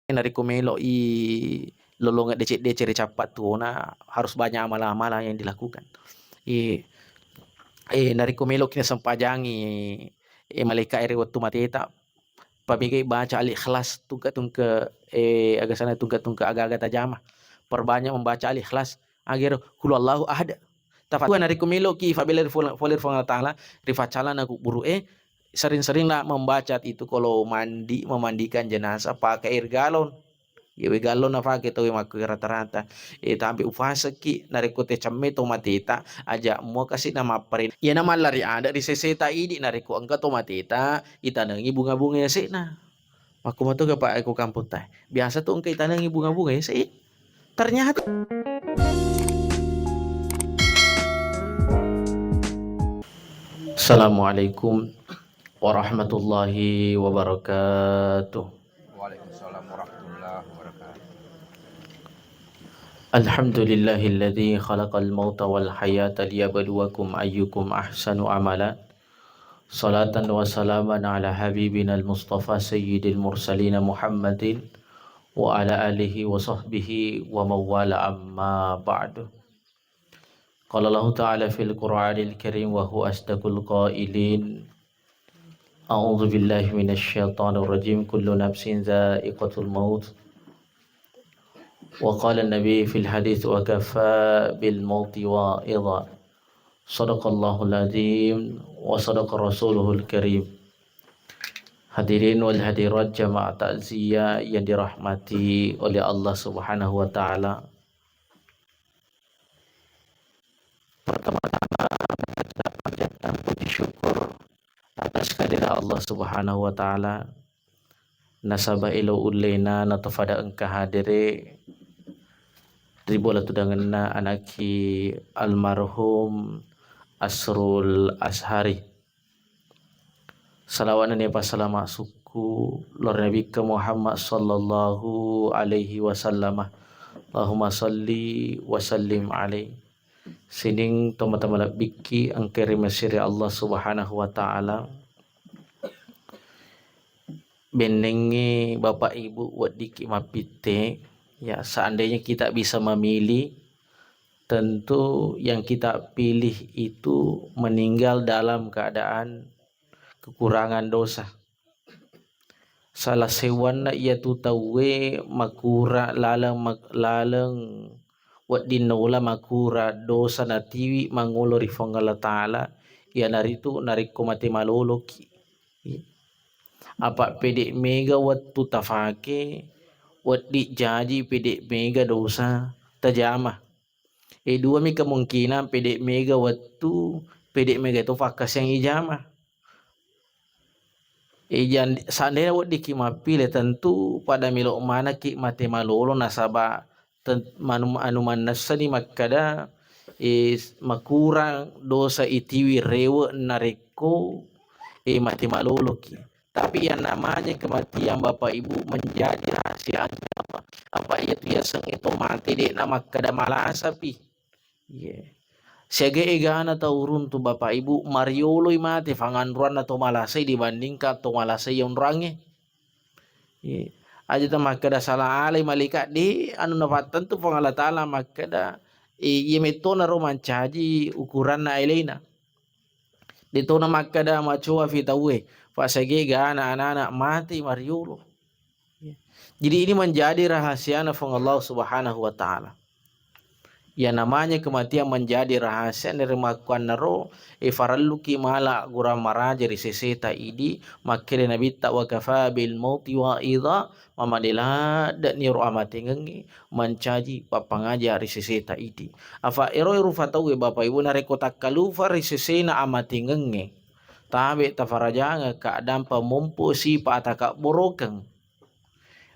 Nari kumelo lolongan DC cepat tu na harus banyak amalan-amalan yang dilakukan. Nari kumelo kina sempajangi malaikat ere waktu mateta pabigi baca al-ikhlas tungka agasana tungka aga-aga tajama perbanyak membaca al-ikhlas agar hulallahu ahad tafatu nari kumelo ki fabila folir Allah taala rifacala na buru sering-seringlah membaca itu kalau memandikan jenazah pakai air galon. Yewe galon na pakai tahu maku rata-rata. Tapi ufasa ki nariko te chamme to matita aja mo kasi nama parin. Ya nama lari ada di seseta idi nariko angka to matita itanangi bunga-bunga ya na. Aku mau tuh pak aku kampung teh. Biasa tuh engka itanangi bunga-bunga ya sih. Ternyata Assalamualaikum warahmatullahi wabarakatuh. Waalaikumsalam warahmatullahi wabarakatuh. Alhamdulillahilladzi khalaqal mauta wal hayata liyabluwakum ayyukum ahsanu amala. Salatan wa salaman ala habibina al-mustafa sayyidil mursalin Muhammadin wa ala alihi wa sahbihi wa mawala amma ba'du. Qala Allah ta'ala fil Qur'anil Karim wa huwa asdaqul qailin. A'udzu billahi minasy syaithanir rajim. Kullu nafsin dha'iqatul maut. Wa qala an-nabi fil hadits wa kafa bil mauti wa'idha. Shadaqallahul azim wa sadaqa rasuluhul karim. Hadirin wal hadirat jamaah takziah yang dirahmati oleh Allah Subhanahu wa taala. Pertama-tama kita panjatkan puji syukur atas kehadiran Allah Subhanahu wa taala. Nasabah ilo ulena natafada engka hadire ribola tudanganna anaki almarhum Asrul Ashari. Salawanan ya pasalama suku lor Nabi ke Muhammad sallallahu alaihi wasallam. Allahumma salli wa sallim alaihi. Sining teman-teman biki angkeri mesir Allah Subhanahu wa taala. Benengi Bapak Ibu wadiki mapite ya, seandainya kita bisa memilih, tentu yang kita pilih itu meninggal dalam keadaan kekurangan dosa. Salah sewana ia tu tawe makura lalang wat dinola makura dosa natiwi mangulo rifongala taala ya naritu nariko mate maloloki. Apa pedek mega wat tu tafake wat di jaji pedek mega dosa tajama. Dua mi kemungkinan pedek mega waktu pedek mega itu fakas yang ijama. Seandainya wad dikimapile tentu pada milok mana ki mate malolo nasaba anuman nasani makada makurang dosa itiwi rewe nareko mate malolo ki. Tapi yang namanya kematian Bapak Ibu menjadi rahasia apa itu ya sang itu mati dek nama kada malasa pi. Siaga egana taurun tu Bapak Ibu mariolo mati fanganruan atau malasai dibandingkan atau malasai yang range. Aja ta makada salah alai malaikat di anu nafatan tu pangala taala makada yemetona roman caji ukuran na elena. Ditona makada macoa fitawe fasage gana anak-anak mati mariolo. Jadi ini menjadi rahasia nafang Allah Subhanahu wa taala. Ya namanya kematian menjadi rahasia dari makuan naro faralluki mala gura maraja riseseta idi makere nabi ta wa kafa bil mauti wa idha mamadila dan niru amati ngengi mencaji papangaja riseseta idi afa ero fatau Bapak Ibu nareko takalufa risesena amati ngengi tabe tafarajanga keadaan pemumpu si pataka borokeng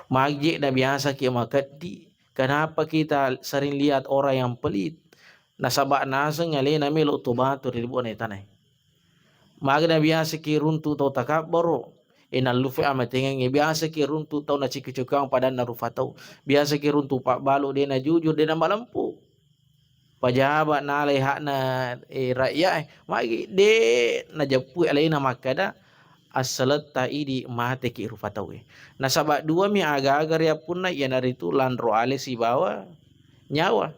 magje na biasa ki makati. Kenapa kita sering lihat orang yang pelit? Nasabak nasa ngale na melo tubatu ribu ne tanai. Magna biasa ki runtu tau takabaro. Lufe amatengen biasa ki runtu tau na cikicukang pada narufatau. Biasa ki runtu pak balu de na jujur de na malampu. Pajabat na leha na rakyat magi de na japu alai na makada asalat taidi mate ki rufatawe. Na sabak dua mi aga-agar ya punna ya naritu landro ale si bawa nyawa.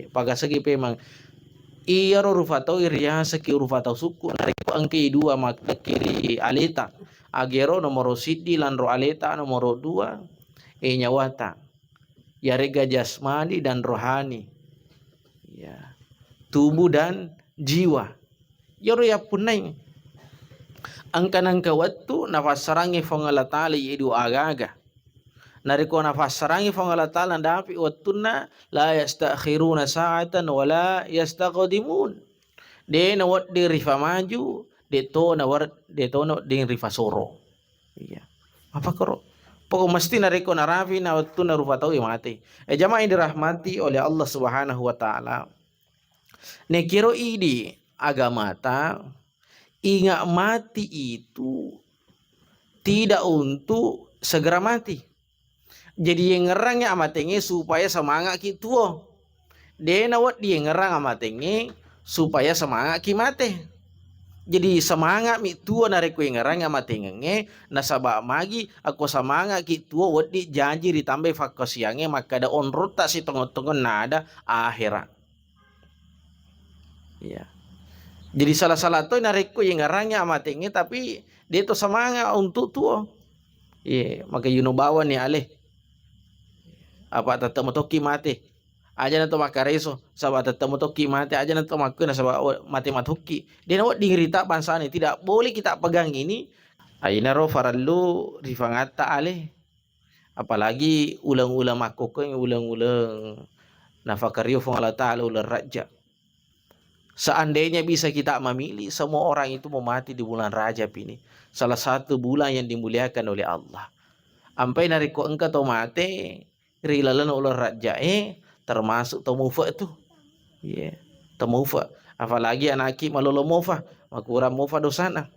Paga segi pemang iya rufatau iria seki rufatau suku nariku angke dua makna kiri aleta agero nomor sidi landro aleta nomor dua nyawata ya rega jasmani dan rohani ya tubuh dan jiwa yoro ya punai angka waktu nafas sarangi fongala tali idu agaga nariko nafas sarangi fongala tala ndapi wattuna la yastakhiruna sa'atan wala yastaqdimun de na wat di rifa maju de to no de rifa soro iya apa karo pokok mesti nariko narafi na wattuna rufa tau mati jamaah yang dirahmati oleh Allah Subhanahu wa taala ne kiro idi agama ta ingat mati itu tidak untuk segera mati. Jadi yang ngerangnya amatenge supaya semangat ki tuo. Dena wat dia ngerang amatenge supaya semangat ki mate. Jadi semangat mi tuo nareku yang ngerang amatenge nasaba magi aku semangat ki tuo wat di janji ditambah fakosiange maka ada onrut tak si tongon-tongon nada akhirat. Ya. Jadi salah tuh nareku yang ngerangnya amatenge tapi dia tuh semangat untuk tuo. Iya, maka yuno bawa nih aleh. Apa tetap motoki mati aja na to makareso sabat tetap motoki mati aja na to makuna sabat mati matuki dia nawat dirita bansani tidak boleh kita pegang ini aina ro farallu rifangata ale apalagi ulang-ulang makokeng ulang-ulang nafakario fong Allah taala ular raja seandainya bisa kita memilih semua orang itu mau mati di bulan Rajab ini salah satu bulan yang dimuliakan oleh Allah ampai nariko engkau to mate rilalan ular raja termasuk tamufa itu tamufa apalagi anaki malolo mofa makura mofa dosana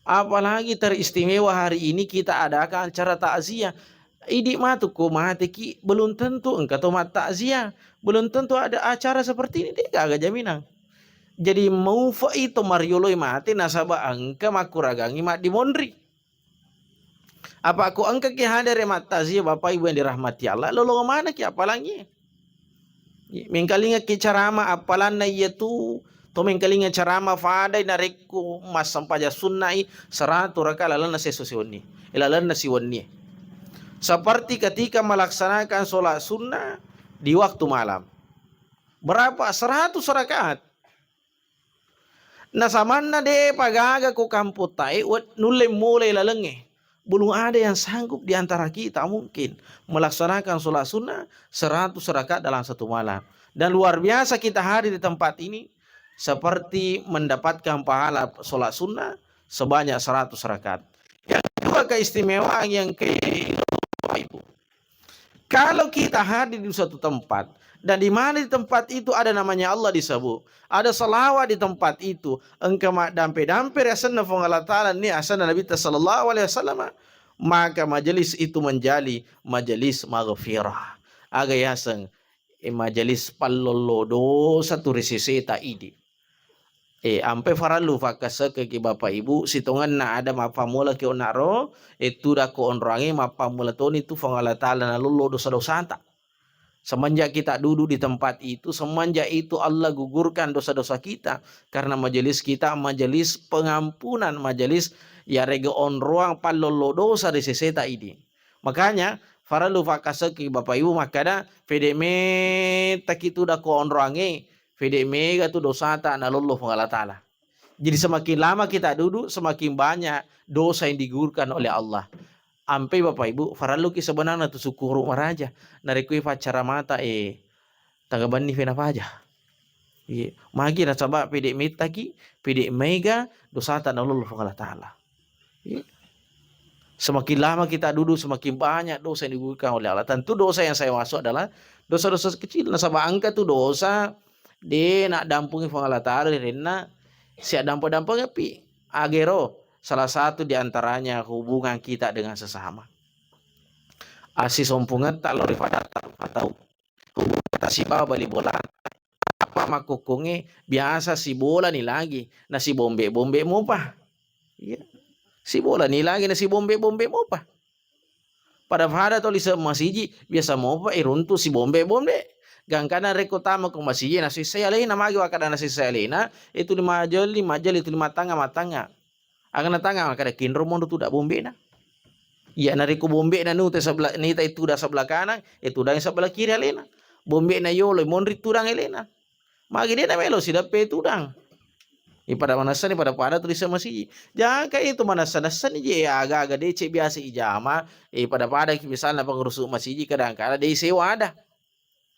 apalagi teristimewa hari ini kita adakan acara takziah idi matu ko mati ki belum tentu engkau to mat takziah belum tentu ada acara seperti ini dia agak jaminan jadi mofa itu marioloi mati nasaba angka makuragangi mat di mondri apa aku angka ki hadir matazia bapak ibu yang dirahmati Allah lalu mana ki apalagi mengkalinga ki carama apalan na yaitu to mengkalinga carama fadai nariku mas sampaja sunnai 100 rakaat lalan na sesosioni ilalan na siwonni seperti ketika melaksanakan sholat sunnah di waktu malam berapa 100 rakaat na samanna de pagaga ko kamputai nulle mulai lalenge belum ada yang sanggup di antara kita mungkin melaksanakan sholat sunnah 100 rakaat dalam satu malam. Dan luar biasa kita hadir di tempat ini seperti mendapatkan pahala sholat sunnah sebanyak 100 rakaat. Yang kedua keistimewaan yang kedua ibu. Kalau kita hadir di suatu tempat dan di mana di tempat itu ada namanya Allah disebut, ada salawat di tempat itu, engkau dampe rasanna fong Allah Ta'ala ni asana Nabi sallallahu alaihi wasallam, maka majelis itu menjadi majelis maghfirah. Aga yasang majelis pallolo dosa turisisi ta idi. Ampe faralu fakasa ke bapak ibu sitongan na ada mapamula ke onaro itu dah ko onrangi mapamula toni itu fong Allah Ta'ala na lolo dosa-dosa ta. Semenjak kita duduk di tempat itu, semenjak itu Allah gugurkan dosa-dosa kita. Karena majelis kita majelis pengampunan, majelis ya rega on ruang palolo dosa di seseta ini. Makanya, faralu fakasaki bapak ibu makanya fedeme takitu da ko on ruange, fedeme gatu dosa ta na lolo Allah Ta'ala. Jadi semakin lama kita duduk, semakin banyak dosa yang digugurkan oleh Allah. Ampe bapak ibu faralu ki sebenarnya tu sukuru maraja narikui pacara mata tagaban ni fena paja magi na coba pede mita ki pede mega dosa ta nalul Allah Ta'ala semakin lama kita duduk semakin banyak dosa yang digugurkan oleh Allah. Tentu dosa yang saya masuk adalah dosa-dosa kecil nasabah angka tu dosa de nak dampungi Allah Ta'ala rena siap dampo-dampo pi agero. Salah satu diantaranya hubungan kita dengan sesama. Asis ompungan tak lori pada atau hubungan kita si bawa bali bola. Apa makukunge biasa si bola ni lagi. Na si bombe mo pa. Ya. Si bola ni lagi na si bombe mo pa. Pada fada to lisa masiji biasa mo pa iruntu si bombe. Gangkana rekotama kung masiji na si sayalina magi wakada na si sayalina itu 5 jali itu 5 tanga matanga. Ang natanga makada kinro mo tu dak bombe na. Ya nariku bombe na nu te sebelah nita itu dah sebelah kanan, itu dah yang sebelah kiri alena. Bombe na yolo monri tudang elena. Magi dia na melo si dape tudang. Pada manasan pada tulis masih jangan kayak itu manasan je agak-agak DC biasa ijama pada misalnya pengurus masjid kadang-kala dia sewa ada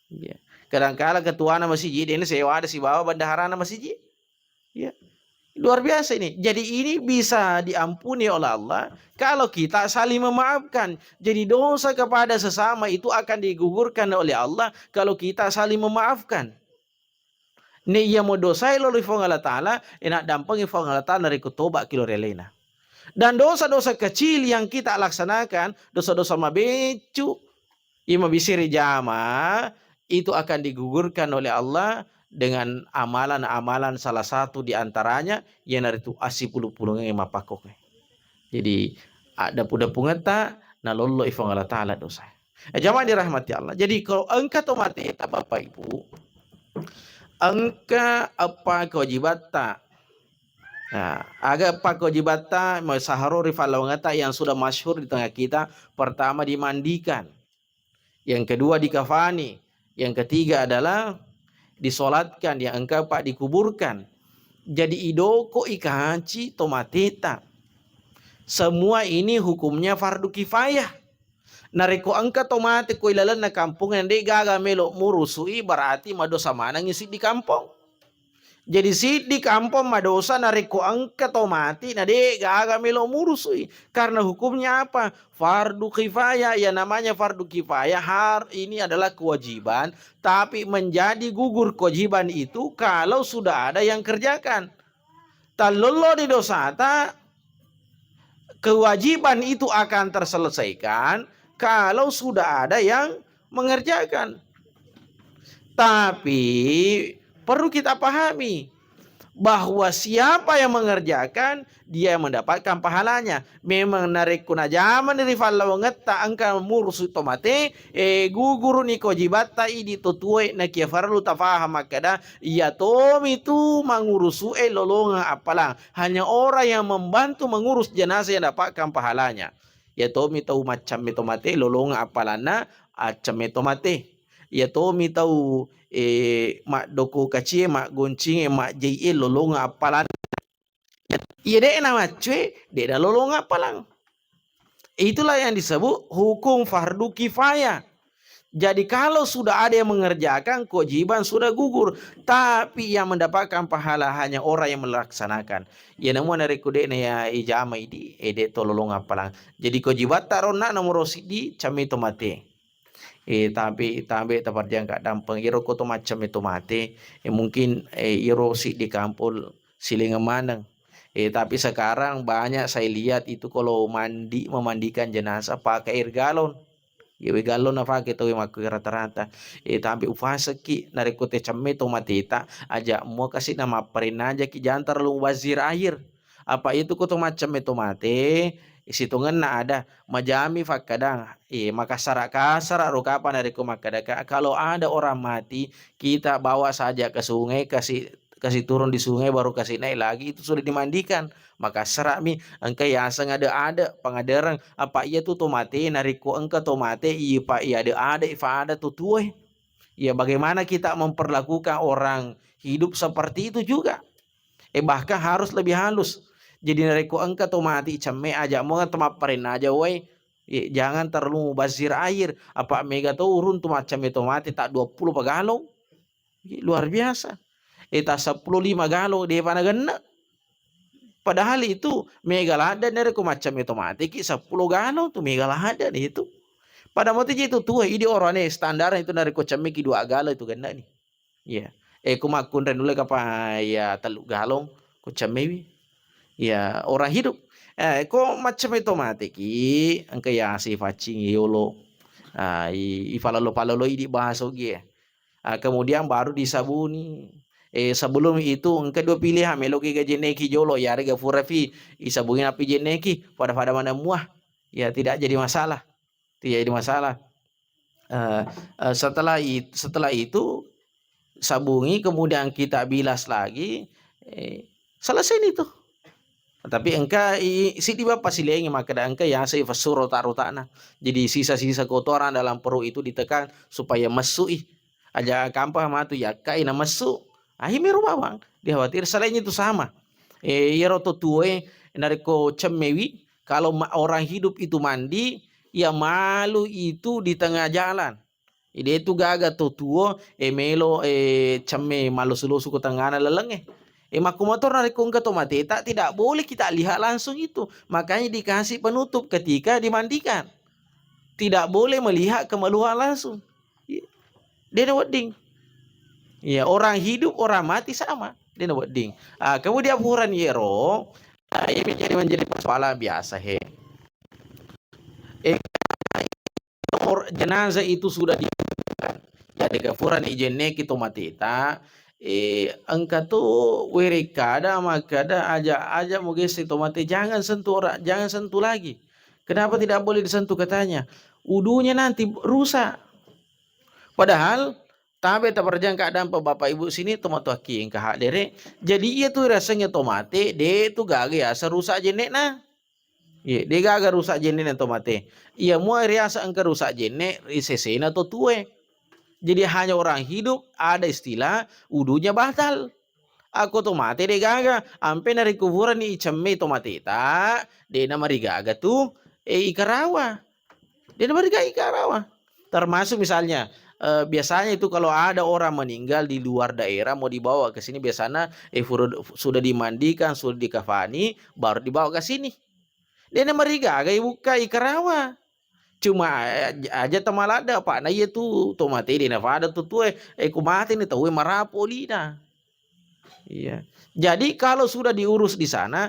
ya. Kadang-kala ketua masjid dia ini sewa ada si bawa bendahara masjid ya. Luar biasa ini. Jadi ini bisa diampuni oleh Allah kalau kita saling memaafkan. Jadi dosa kepada sesama itu akan digugurkan oleh Allah kalau kita saling memaafkan. Ni ia mo dosa lo rifong Allah Ta'ala, enak dampang ifong Allah Ta'ala dari kutoba kilo relena. Dan dosa-dosa kecil yang kita laksanakan, dosa-dosa mabecu, ima bisiri jama, itu akan digugurkan oleh Allah dengan amalan-amalan salah satu di antaranya yang dari itu asipulu-pulung yang mapakok. Jadi ada puda pungeta na lolo ifong Allah Ta'ala dosa. Jamaah dirahmati Allah. Jadi kalau engkau tomate Bapak Ibu, angka apa kewajiban tak? Nah, agak apa kewajiban tak? Saharuri falawangata yang sudah masyhur di tengah kita. Pertama dimandikan, yang kedua dikafani, yang ketiga adalah disolatkan, yang keempat dikuburkan. Jadi idoko ikahaci tomateta. Semua ini hukumnya fardu kifayah. Nareko angka tomate ko ilalan na kampung yang de gaga melo murusui berarti madosa mana ngisi di kampung. Jadi si di kampung madosa nareko angka tomate na de gaga melo murusui karena hukumnya apa? Fardu kifayah. Ya namanya fardu kifayah ini adalah kewajiban tapi menjadi gugur kewajiban itu kalau sudah ada yang kerjakan. Talolo di dosata kewajiban itu akan terselesaikan kalau sudah ada yang mengerjakan. Tapi perlu kita pahami bahwa siapa yang mengerjakan dia yang mendapatkan pahalanya. Memang narik kuna zaman dari falawanget ta angka murusu tomate guguru ni kojibata idi tutuai na kia farlu tafaham makada ya tom itu mengurusu lolonga apalang hanya orang yang membantu mengurus jenazah yang dapatkan pahalanya. Ya tomi tahu macam tomate lolonga apalana acam tomate. Ya tomi tahu mak doko kacie mak goncing mak jie lolonga apalana. Ya dek nama cuy dek dah lolonga apalang. Itulah yang disebut hukum fardu kifayah. Jadi kalau sudah ada yang mengerjakan kewajiban sudah gugur, tapi yang mendapatkan pahala hanya orang yang melaksanakan. Ya namun dari kude ya ijama idi ede tololong apalang. Jadi kewajiban tarona nomor di cami tomate. Tapi tempat yang gak dampang iro koto macam itu mate. Mungkin iro si di kampul siling manang. Tapi sekarang banyak saya lihat itu kalau memandikan jenazah pakai air galon. Ya galon na pakai tu maku rata-rata. Tapi ufasa ki narikote camme tomateta aja mau kasih nama perin aja ki jangan terlalu wazir air. Apa itu kutu macam tomate isitungan na ada majami fakadang maka kasara rokapan dari kumakadaka. Kalau ada orang mati kita bawa saja ke sungai kasih turun di sungai baru kasih naik lagi itu sudah dimandikan maka serak mi engka ya asang ada pengadarang apa iya tuh tomate nariko engka tomate iya pak iya ada ifa ada tuh tuh ya bagaimana kita memperlakukan orang hidup seperti itu juga bahkan harus lebih halus jadi nariko engka tomate cemme aja mau temat parin aja woi jangan terlalu bazir air apa mega tuh urun tuh macam tomate tak 20 pagalong luar biasa. Eta 15 galong dia panagana. Padahal itu megaladan dari ko macam otomatik 10 galong tu megaladan itu. Pada waktu itu tuh ini orangnya standar itu dari ko cami 2 galong itu ganda nih. Ya. Kumakun renule kapa ya 3 galong ko cami. Ya orang hidup. Ko macam otomatik angka ya si facing yolo. Ifalalo-palalo ini bahasa oge. Kemudian baru disabuni. Sebelum itu engka dua pilihan meloki ga jeneki jolo ya rega furafi isabungin api jeneki pada mana muah ya tidak jadi masalah, tidak jadi masalah. Setelah itu sabungi kemudian kita bilas lagi, selesai itu. Tapi engka si di bapak silengi maka engka yang saya fasuro tarutana. Jadi sisa-sisa kotoran dalam perut itu ditekan supaya masuk aja kampah matu ya kaina masuk. Akhirnya rumah bang dikhawatir selain itu sama. Ya roto tue nariko cemewi kalau orang hidup itu mandi ya malu itu di tengah jalan. Ide itu gaga tuo melo cemme malu sulusu ke tengah lelenge. Makumotor narik ke tomateta tidak boleh kita lihat langsung itu. Makanya dikasih penutup ketika dimandikan. Tidak boleh melihat kemaluan langsung. Dia wedding. Ya, orang hidup, orang mati sama. Dia wedding. Kemudian ukuran yero, ini menjadi persoalan biasa he. Jenazah itu sudah dikuburkan. Jadi kafuran ijenne kita matita. Engkau tuh werikada makada aja mau gesi tomate jangan sentuh orang, jangan sentuh lagi. Kenapa tidak boleh disentuh katanya? Udunya nanti rusak. Padahal tabe tak perjang keadaan bapak ibu sini tomato aki engkau hak dere. Jadi ia tuh rasanya tomate, de tuh gagal ya serusak jenek nah. Iya, dia gagal rusak jenek tomate. Ia mau riasa engkau rusak jenek risesena atau tue. Jadi hanya orang hidup ada istilah udunya batal. Aku tomate de gaga, ampe nari kuburan ni cemme tomate ta, de nama gaga tuh ikarawa. De nama ikarawa. Termasuk misalnya biasanya itu kalau ada orang meninggal di luar daerah mau dibawa ke sini biasanya sudah dimandikan, sudah dikafani baru dibawa ke sini. De nama gaga buka ikarawa. Cuma aja tamalada pak na itu tomate di navada tuh kumate nih tahu marapo lina. Iya. Jadi kalau sudah diurus di sana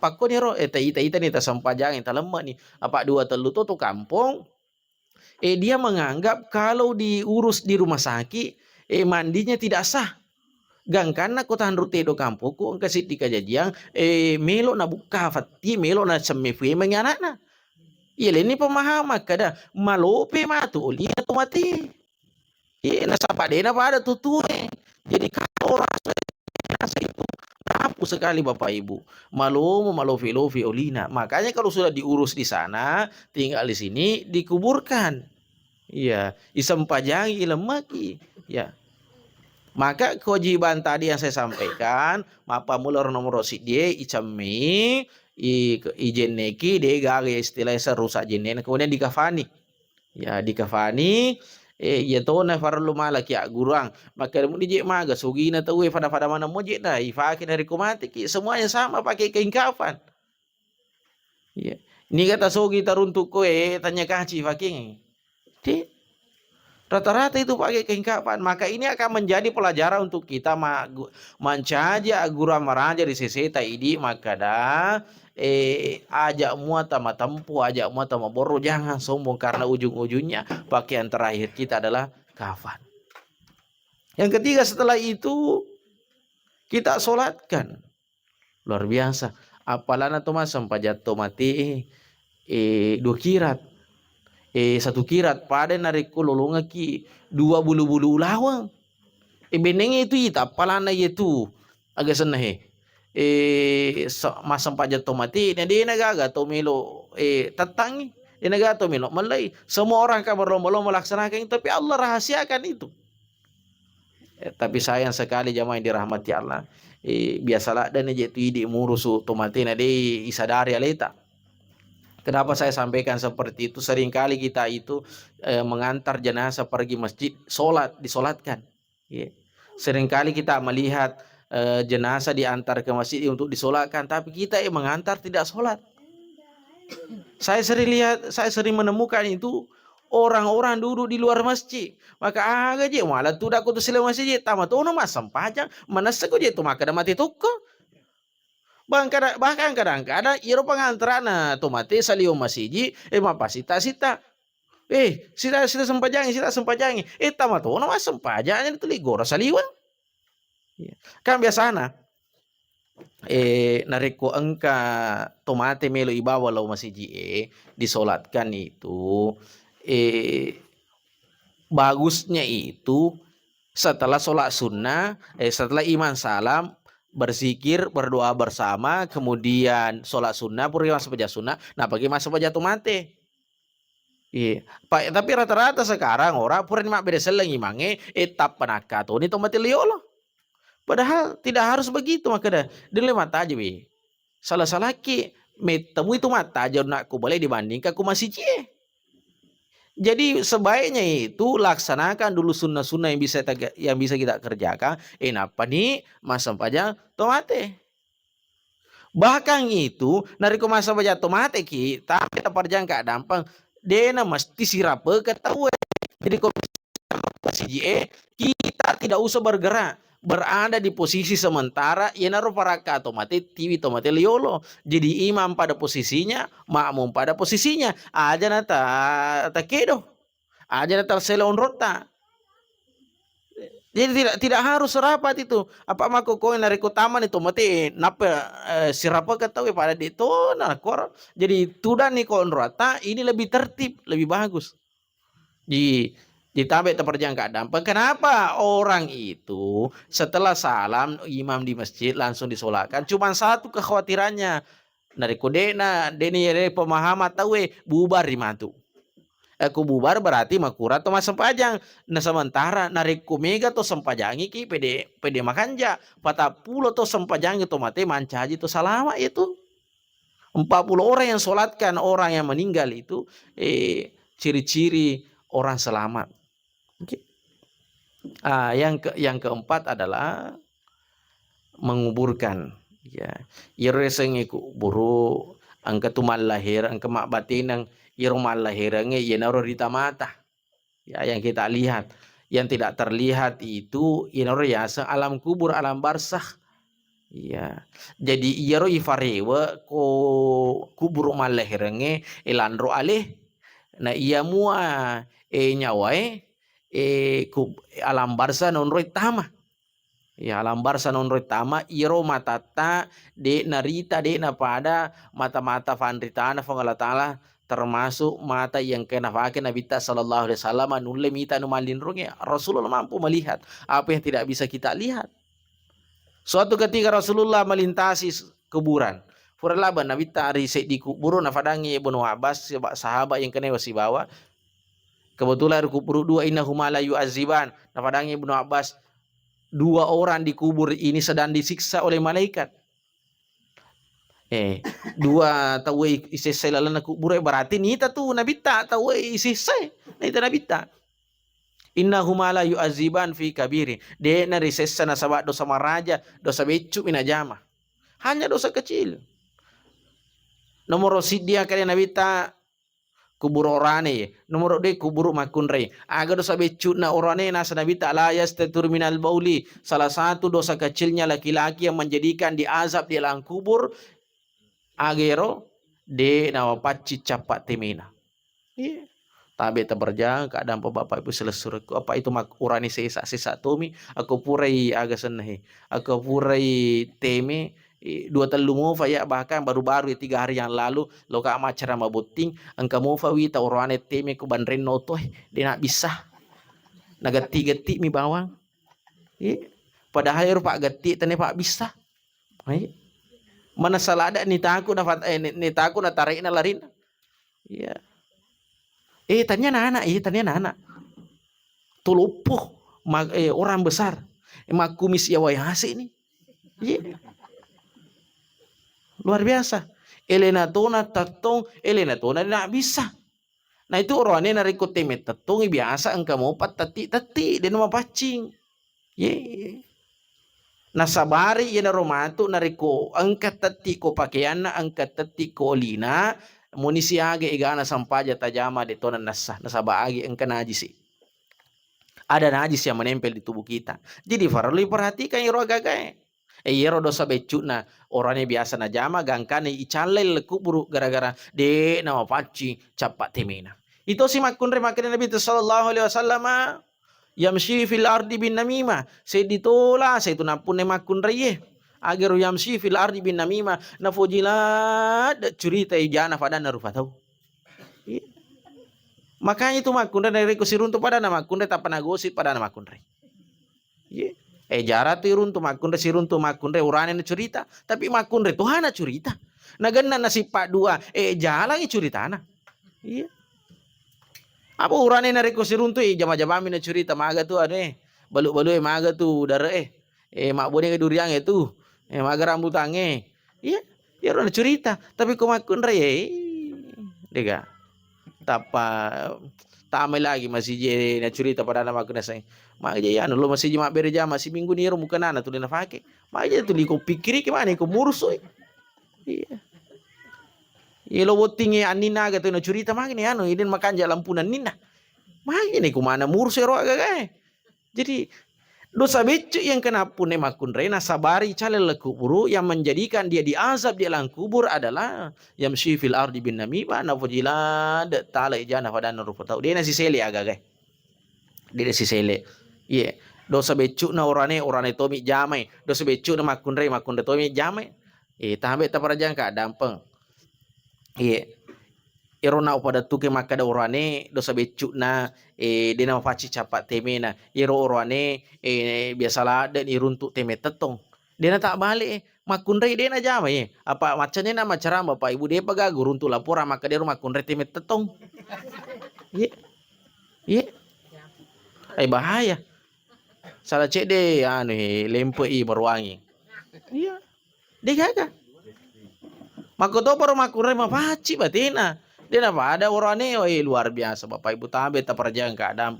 pakko nero ita nih tasampajang ita lemah nih apa dua telu tuh kampung dia menganggap kalau diurus di rumah sakit mandinya tidak sah. Gang karena kota handrute do kampungku engka siti kajajiang melo na buka fati melo na semefi menganakna. Iya ini pemahaman kada malope matu lihat tomate. Iya nasapa dena pada tutue. Jadi kalau orang itu rapuh sekali bapak ibu. Malofi olina. Makanya kalau sudah diurus di sana, tinggal di sini dikuburkan. Iya, isampajangi lemaki. Ya. Maka kewajiban tadi yang saya sampaikan, mapa mulur nomor dia icami ijeneki de gaga istilah serusak jenen kemudian dikafani ya dikafani ya to na farlu malaki gurang maka mu dije maga sugina tahu pada mana moje na ifakin dari komati semuanya sama pakai kain kafan ya ini kata sogi taruntuk koe tanya kaci faking rata-rata itu pakai kain kafan. Maka ini akan menjadi pelajaran untuk kita mencaja gurang maraja di seseta ini maka dah ajak muata matampu ajak muata maboro jangan sombong karena ujung-ujungnya pakaian terakhir kita adalah kafan. Yang ketiga setelah itu kita sholatkan. Luar biasa. Apalana Thomas sampajat tomati 2 kirat. 1 kirat pada narik lolonga ki 2 bulu-bulu ulawang. Benengnya itu ita apalana itu agak seneh. Masam pajat tomati dia nagaga tomelo tatangi dia nagaga tomelo malai semua orang akan berlomba-lomba melaksanakan tapi Allah rahasiakan itu. Tapi sayang sekali jamaah yang dirahmati Allah. Biasalah dan jatuh ide murusu tomati na de isadari aleta. Kenapa saya sampaikan seperti itu? Seringkali kita itu mengantar jenazah pergi masjid, disolatkan. Seringkali kita melihat jenazah diantar ke masjid untuk disolatkan, tapi kita yang mengantar tidak solat. Saya sering menemukan itu orang-orang duduk di luar masjid. Maka aja malah tuh aku tuh sila masjid, tamat tuh nama sampajang, mana sego je tuh maka mati tuko. Bahkan kadang-kadang iro pengantarana tomate salio masiji mapasita sita sita sempajangi tamat ono mas sempajangi itu ligora saliwan Ya. Kan biasana nareko engka tomate melo ibawa lo masiji disolatkan itu bagusnya itu setelah sholat sunnah, setelah iman salam, berzikir, berdoa bersama, kemudian sholat sunnah, puri masuk baca sunnah, nah bagi masuk baca mate. Iya, tapi rata-rata sekarang orang pura mak beda seleng imange etap penaka tuh ini tomate liolo. Padahal tidak harus begitu maka dah. Dile mata aja be. Salah-salah ki metemu itu mata aja nak ku boleh dibandingkan ku masih cie. Jadi sebaiknya itu laksanakan dulu sunnah-sunnah yang bisa kita kerjakan. Apa nih masa pajang tomate. Bahkan itu nariko masa pajang tomate ki tapi terperjang kak dampang. Dena mesti sirap ketahui. Jadi kalau kita tidak usah bergerak. Berada di posisi sementara ya naruh para tomate tiwi tomate liolo jadi imam pada posisinya makmum pada posisinya aja nata takedo aja nata selon rota jadi tidak harus rapat itu apa mako koin dari kotama nih tomate napa sirapa ketahui pada itu nah kor jadi tudan nih koin rota ini lebih tertib lebih bagus ditambah terperjang keadaan. Kenapa orang itu setelah salam imam di masjid langsung disolatkan? Cuma satu kekhawatirannya. Dari kodena, deni pemahaman tahu bubar di mantu. Aku bubar berarti makura atau mas sempajang. Nah sementara narik kumega to sempajangi ki pede makanja. 40 to sempajangi to mate mancaji to salama itu. 40 orang yang solatkan orang yang meninggal itu ciri-ciri orang selamat. Okay. Yang keempat adalah menguburkan. Ya, ireseng iku buru angka tumal lahir, angka mak batin irumal lahirnya ya naro rita mata. Ya, yang kita lihat, yang tidak terlihat itu inaro ya alam kubur, alam barzakh. Ya, jadi iaro ifarewa ko kubur mal lahirnya elandro alih. Nah iya mua nyawae alam barsa nonroi tama ya alam barsa nonroi tama iro matata de narita de na pada mata-mata fanritana fangala taala termasuk mata yang kena pakai Nabi sallallahu alaihi wasallam nulle mita numalin runge Rasulullah mampu melihat apa yang tidak bisa kita lihat. Suatu ketika Rasulullah melintasi kuburan Furalaba Nabi tari di kubur nafadangi Ibnu Abbas sahabat yang kena wasi bawa. Kebetulan kubur dua innahuma la yu'aziban. Nafadangi Ibnu Abbas 2 orang di kubur ini sedang disiksa oleh malaikat. 2 tahu isi lalana kubur berarti nita tu Nabi tak tahu isi sai. Nita Nabi tak. Innahuma la yu'aziban fi kabiri. Dia nari sesa nasabat dosa maraja, dosa becu minajama. Hanya dosa kecil. Nomor sidia kali Nabi tak kubur orane nomor 2 kubur makunre aga dosa becut na orane nasa Nabi ta'ala yastatur minal bauli salah satu dosa kecilnya laki-laki yang menjadikan diazab di alam kubur agero de nawa paci capat temina tabe terberjang keadaan bapak ibu selesuraku apa itu mak urani sisa tumi aku purai aga senahi aku purai teme 2 telu mofa ya bahkan baru-baru 3 hari yang lalu loka macara mabuting angka mofa wita orane teme ku bandren noto dia nak bisa nagati-gati mi bawang padahal rupa gati tane pak bisa mana salah ada ni taku na tarik na larin ya tanya anak tulupuh orang besar kumis ya wayasi ini luar biasa. Elena tona tatong nak bisa. Nah itu orangnya nariko temet tatong biasa engkau mau tati dan mau pacing. Nah sabari ya naromatu nariko angkat tati ko pakaian angkat tati ko lina munisi age igana sampaja tajama de tona nasabagi engka najisi. Ada najis yang menempel di tubuh kita. Jadi farli perhatikan iro gagae. Yero dosa becuna orangnya biasa na jama gangkane icalel kuburu gara-gara de nama paci capat temena. Itu si makunre makin Nabi sallallahu alaihi wasallam yamshi fil ardi bin namimah se ditola se tu napun ne makun raye agar yamshi fil ardi bin namimah na fujila da curita ijana pada narufatau. Makanya itu makun dari kusirun tu pada nama makun tak pernah gosip pada nama makun re. Jara tirun tu makun re sirun tu makun re urane na curita tapi makun re Tuhan na curita. Naganna na sipak dua jalan curita na. Iya. Apa urane na reko sirun tu jama-jama na curita maga tu ade balu-balu maga tu dara mak bone ke duriang itu maga rambutange. Iya, ya urane cerita tapi ko makun re dega. Tapa tamai lagi masih je na cerita pada nama kena sai. Mak je ya lo masih je mak bereja masih minggu ni ro mukana tu na fake. Mak je tu liko pikiri ke mana ko murso. Iya. Ilo wotinge anina ga tu na cerita mak ni idin makan ja lampunan nina. Mak ni ko mana murso ro aga. Jadi dosa becuk yang kena pune makun rena sabari calel kubur yang menjadikan dia diazab di alam kubur adalah yamshi fil ardi bin namimah nafujila de tala ijana fadan rupatau dia nasi sele aga dia nasi sele dosa becuk na orane tomi jamai dosa becuk na makun re tomi jamai tahambe taparajan ka dampeng irona pada tuke makada orane dosa becuk na dena faci capat teme na iro orane biasalah dan iruntuk teme tetong dena tak balik makun re dena jama apa macamnya nama cara bapak ibu dia paga guruntuk lapora maka dia makun re teme tetong bahaya salah cek deh lempe berwangi dia gagal makoto por makun re mapaci batina dia apa ada orangnya luar biasa bapak ibu tabe tak perjang keadaan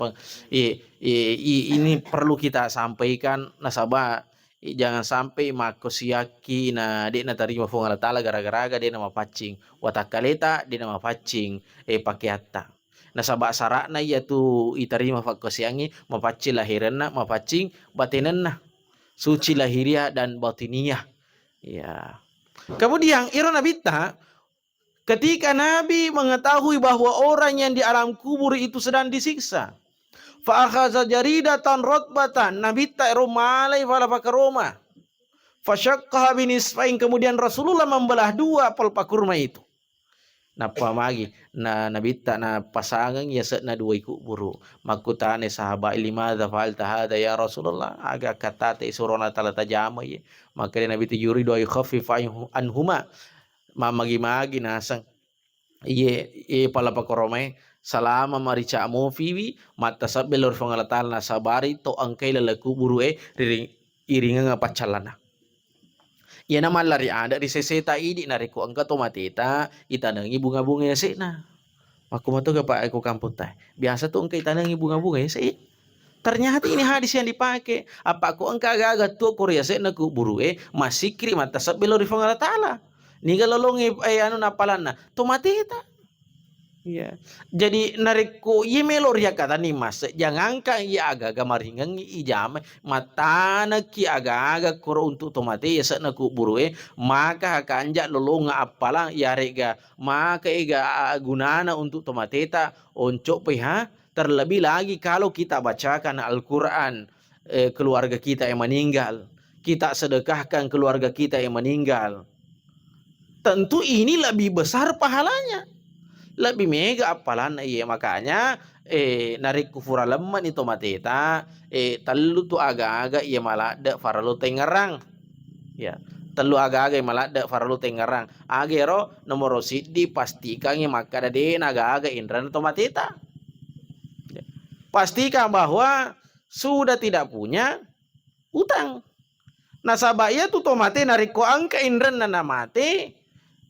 ini perlu kita sampaikan nasabah jangan sampai makosiaki na dia na terima fong Allah taala gara-gara dia nama pacing watakaleta dia nama pacing pakiata nasabah sarakna yaitu iterima fakosiangi mapacing lahiranna mapacing batinanna suci lahiriah dan batiniah ya. Kemudian irona bita ketika Nabi mengetahui bahwa orang yang di alam kubur itu sedang disiksa. Fa akhadha jaridatan rotbatan. Nabi ta'ru malai fala fakaroma. Fa syaqqaha binisfain. Kemudian Rasulullah membelah dua pelpa kurma itu. Napa magi na Nabi ta na pasangan ya na dua kubur. Makutane sahabat limadza fa'alta hada ya Rasulullah agak kata te surona tala tajama ye. Maka Nabi tu yuridu yakhaffif anhuma. Mamagi-magi nasang pala pakoromai salama marica mofiwi mata sabelor fangalatal na sabari to angkai lalaku buru iringa ngapacalana na malari ada di seseta idi nariku angka to mateta itanangi bunga-bunga ya sena maku mato gapa aku kampung tai biasa tuh angka itanangi bunga-bunga ya se ternyata ini hadis yang dipakai apa aku angka agak tuh Korea sena ku buru masih kiri mata sabelor fangalatal niga lolongi napalanna tomateta ya jadi nariko melor ya kata ni mas jangan kan ya aga maringan ijam matana ki aga koro untuk tomate ya sana ku burue maka kanja lolonga apalang ya rega maka gunana untuk tomateta oncok pih terlebih lagi kalau kita bacakan Al-Quran keluarga kita yang meninggal kita sedekahkan keluarga kita yang meninggal tentu ini lebih besar pahalanya lebih mega apalan makanya narik kufura lemman itu mateta telu tu aga-aga malah de faralu tengerang ya telu aga-aga malah de faralu tengerang agero nomor sidi pastikan maka dade aga-aga indran itu mateta pastikan bahwa sudah tidak punya utang nasabah ya tu tomate narik ko angka indran na mate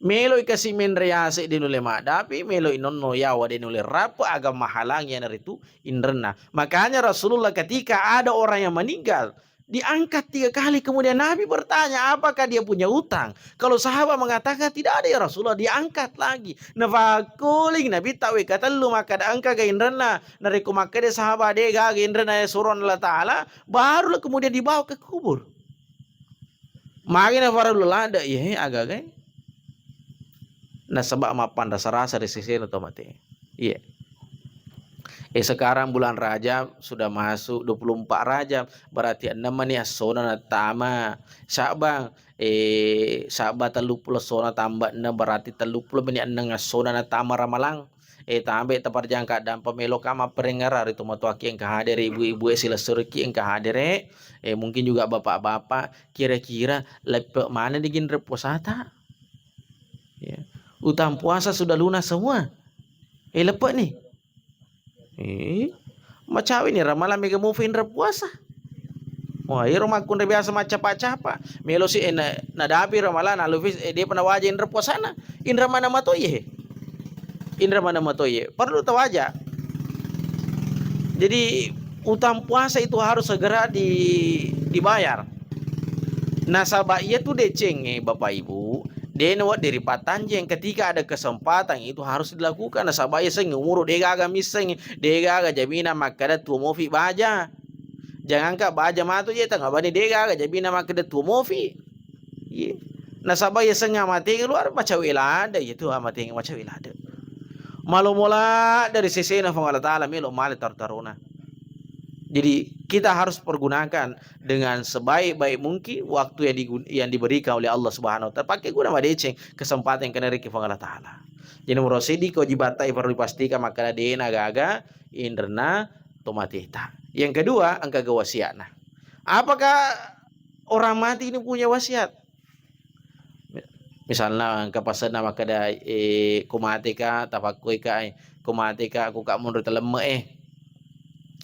melo ikasi menrease dinule madapi melo inonno yawa dinule rapa agam mahalang yang itu indrena makanya Rasulullah ketika ada orang yang meninggal diangkat 3 kali kemudian Nabi bertanya apakah dia punya utang kalau sahabat mengatakan tidak ada ya Rasulullah diangkat lagi nafakuling Nabi tahu kata lu maka angka ga indrena nariku maka dia sahabat dia ga indrena ya suron Allah Ta'ala barulah kemudian dibawa ke kubur makanya farullah ada ya agak na sabak mapan rasa-rasa di sisi otomatis Sekarang bulan Rajab sudah masuk 24 Rajab, berarti 6 ni asona na tama. Sya'ban Sya'ban 30 sona tambah 6 berarti 30 ni annang asona na tama ramalang. Tambe taparjangka dan pemelo kama perengarar itu matuaki yang kehadir ibu-ibu sila surki yang kehadir mungkin juga bapak-bapak kira-kira lepek mana digin reposata ya. Utang puasa sudah lunas semua lepek nih macam ini ramalan mega movie indra puasa. Wah, iro makun biasa macapa-capa. Melo si na dapi ramalan alufis dia pernah wajah indra puasa na. Indra mana matoye? Indra mana matoye? Perlu tahu aja. Jadi utang puasa itu harus segera dibayar. Nasabah ia tuh deceng Bapak Ibu. Denwat dari patanjeng ketika ada kesempatan itu harus dilakukan. Nasabah ia seng umur dega miseng dega jamina makada tu mofi baja. Jangan kak baja matu ye tengah bani dega jamina makada tu mofi. Ye. Nasabah ia seng amati keluar macam wilada itu amati macam wilada. Malu mula dari sisi na Allah Ta'ala milo mali tartaruna. Jadi kita harus pergunakan dengan sebaik-baik mungkin waktu yang diberikan oleh Allah Subhanahu wa Ta'ala. Pakai guna madeceng kesempatan yang kena riki Allah Ta'ala. Jadi merosidi kewajibatai perlu dipastikan maka dena gaga inderna tomatita. Yang kedua angka wasiatna. Apakah orang mati ini punya wasiat? Misalnya angka pasana maka da kumati ka tapakui ka kumati ka aku kak mundur teleme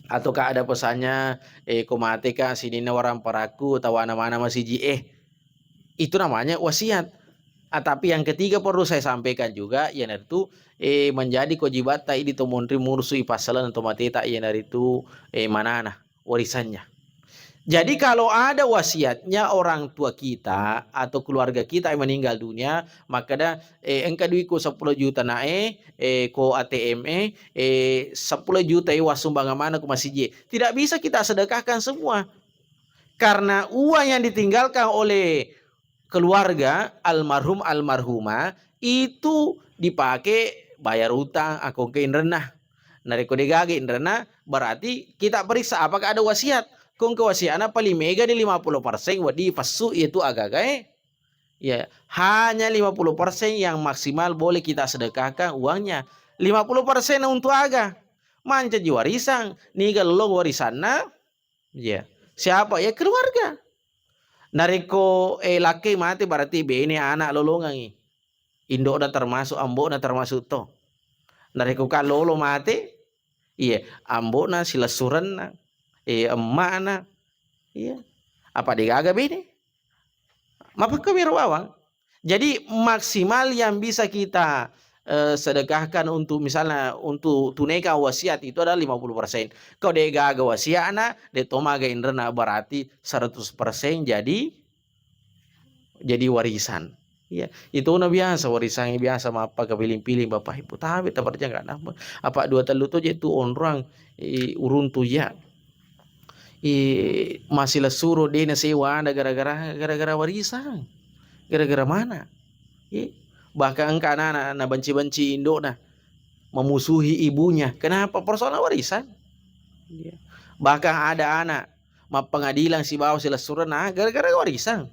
ataukah ada pesannya kumati ka sini orang paraku tahu mana masih itu namanya wasiat. Tapi yang ketiga perlu saya sampaikan juga yang itu menjadi kewajiban tai di tomontri mursui pasalan atau mati tak yang itu mana warisannya. Jadi kalau ada wasiatnya orang tua kita atau keluarga kita yang meninggal dunia, maka dah engka duitku 10 juta nae ko ATM 10 juta wasumbangan mana ku masih tidak bisa kita sedekahkan semua. Karena uang yang ditinggalkan oleh keluarga almarhum almarhumah itu dipakai bayar utang aku ke indrenah. Nariko degage indrenah berarti kita periksa apakah ada wasiat. Kung kewasiatna paling mega di 50% wadi pasu itu agak ya hanya 50% yang maksimal boleh kita sedekahkan uangnya. 50% untuk aga manca warisan nigal lo warisanna ya siapa ya keluarga. Nariko laki mati berarti bini anak lolongan indo na termasuk ambo na termasuk to. Nariko kalolo mati iya ambo na sila suran na emak na iya apa digaga bini mapaka bawang. Jadi maksimal yang bisa kita sedekahkan untuk misalnya untuk tunaikan wasiat itu adalah 50%. Kalau dia gaga wasiatna dia tomaga indrena berarti 100% jadi warisan. Ya, itu na biasa warisan biasa apa kepiling-piling Bapak Ibu. Tapi tak percaya enggak nampak. Apa dua telu tu je tu orang urun tu ya. Masih lah suruh dia sewa gara-gara warisan. Gara-gara mana? Bahkan anak na benci-benci Indo nah memusuhi ibunya. Kenapa? Persoalan warisan. Bahkan ada anak pengadilan si bawah sila suruh nah gara-gara warisan.